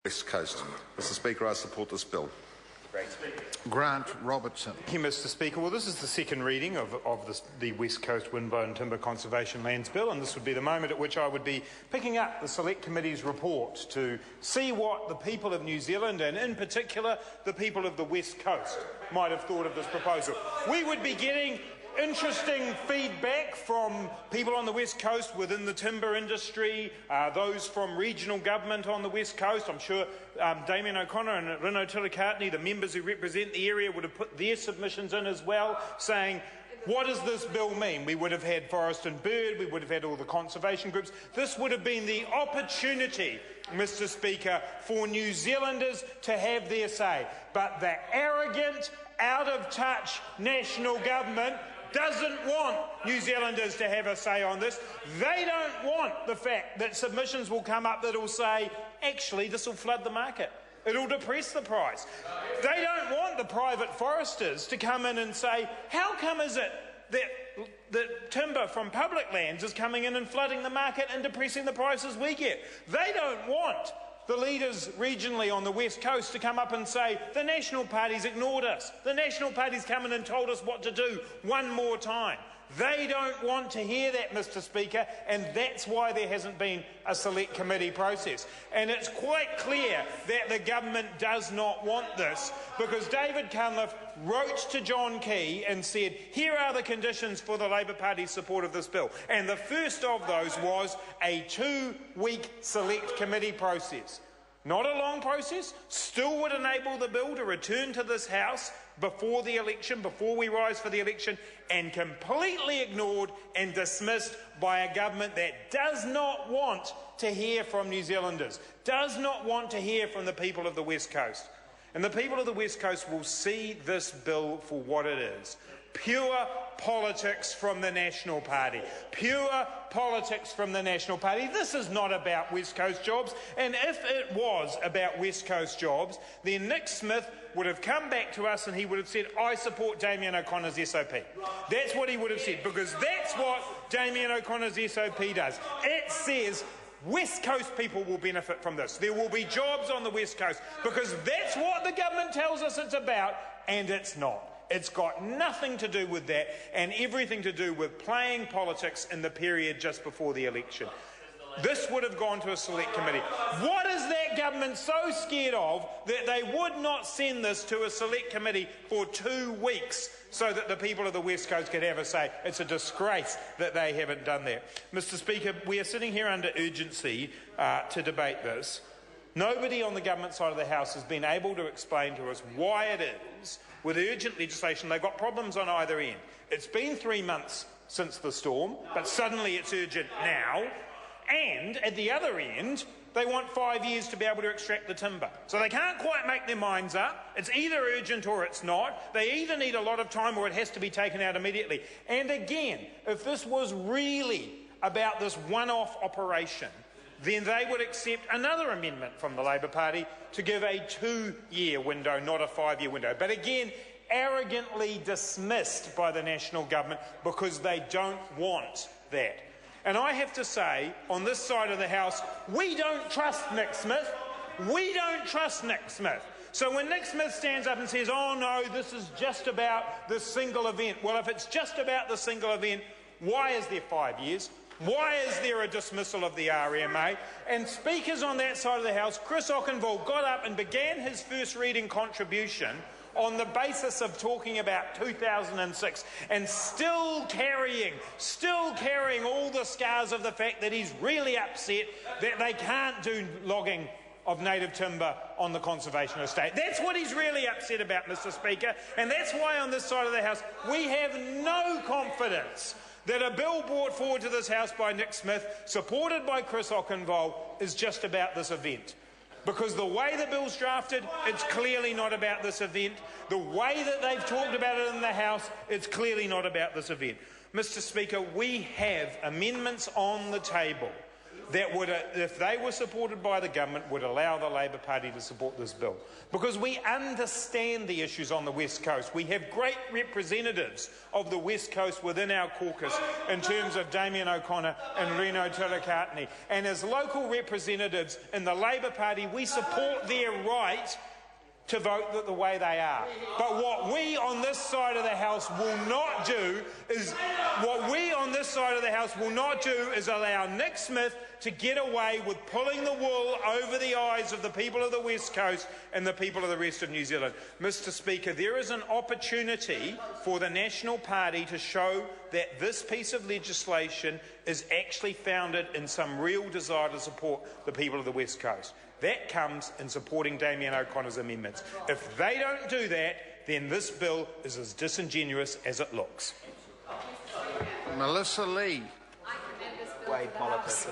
West Coast. Mr Speaker, I support this bill. Grant Robertson. Thank you, Mr Speaker. Well, this is the second reading of the West Coast Windbone Timber Conservation Lands Bill, and this would be the moment at which I would be picking up the Select Committee's report to see what the people of New Zealand, and in particular the people of the West Coast, might have thought of this proposal. We would be getting interesting feedback from people on the West Coast within the timber industry, those from regional government on the West Coast. I'm sure Damien O'Connor and Rino Tirikartini, the members who represent the area, would have put their submissions in as well, saying, what does this bill mean? We would have had Forest and Bird, we would have had all the conservation groups. This would have been the opportunity, Mr Speaker, for New Zealanders to have their say. But the arrogant, out-of-touch national government doesn't want New Zealanders to have a say on this. They don't want the fact that submissions will come up that will say, actually, this will flood the market. It'll depress the price. They don't want the private foresters to come in and say, how come is it that the timber from public lands is coming in and flooding the market and depressing the prices we get? They don't want the leaders regionally on the West Coast to come up and say, the National Party's ignored us. The National Party's come in and told us what to do one more time. They don't want to hear that, Mr Speaker, and that's why there hasn't been a Select Committee process. And it's quite clear that the government does not want this, because David Cunliffe wrote to John Key and said, here are the conditions for the Labour Party's support of this bill. And the first of those was a 2-week Select Committee process. Not a long process, still would enable the bill to return to this House before the election, before we rise for the election, and completely ignored and dismissed by a government that does not want to hear from New Zealanders, does not want to hear from the people of the West Coast. And the people of the West Coast will see this bill for what it is. Pure politics from the National Party. Pure politics from the National Party. This is not about West Coast jobs, and if it was about West Coast jobs, then Nick Smith would have come back to us and he would have said, I support Damien O'Connor's SOP. That's what he would have said, because that's what Damien O'Connor's SOP does. It says West Coast people will benefit from this. There will be jobs on the West Coast, because that's what the government tells us it's about, and it's not. It's got nothing to do with that, and everything to do with playing politics in the period just before the election. This would have gone to a Select Committee. What is that government so scared of that they would not send this to a Select Committee for 2 weeks so that the people of the West Coast could have a say? It's a disgrace that they haven't done that. Mr Speaker, we are sitting here under urgency to debate this. Nobody on the government side of the House has been able to explain to us why it is, with urgent legislation, they've got problems on either end. It's been 3 months since the storm, but suddenly it's urgent now. And at the other end, they want 5 years to be able to extract the timber. So they can't quite make their minds up. It's either urgent or it's not. They either need a lot of time or it has to be taken out immediately. And again, if this was really about this one-off operation, then they would accept another amendment from the Labour Party to give a 2-year window, not a 5-year window. But again, arrogantly dismissed by the National Government because they don't want that. And I have to say, on this side of the House, we don't trust Nick Smith. We don't trust Nick Smith. So when Nick Smith stands up and says, oh no, this is just about this single event. Well, if it's just about the single event, why is there 5 years? Why is there a dismissal of the RMA? And speakers on that side of the House, Chris Ockenville, got up and began his first reading contribution on the basis of talking about 2006 and still carrying all the scars of the fact that he's really upset that they can't do logging of native timber on the conservation estate. That's what he's really upset about, Mr Speaker, and that's why on this side of the House we have no confidence that a bill brought forward to this House by Nick Smith, supported by Chris Ockenville, is just about this event. Because the way the bill's drafted, it's clearly not about this event. The way that they've talked about it in the House, it's clearly not about this event. Mr Speaker, we have amendments on the table that would, if they were supported by the government, would allow the Labor Party to support this bill. Because we understand the issues on the West Coast. We have great representatives of the West Coast within our caucus in terms of Damien O'Connor and Reno Tulakatini. And as local representatives in the Labor Party, we support their right to vote the way they are. But what we on this side of the House will not do is allow Nick Smith to get away with pulling the wool over the eyes of the people of the West Coast and the people of the rest of New Zealand. Mr. Speaker, there is an opportunity for the National Party to show that this piece of legislation is actually founded in some real desire to support the people of the West Coast. That comes in supporting Damien O'Connor's amendments. If they don't do that, then this bill is as disingenuous as it looks. Melissa Lee. Wade politics.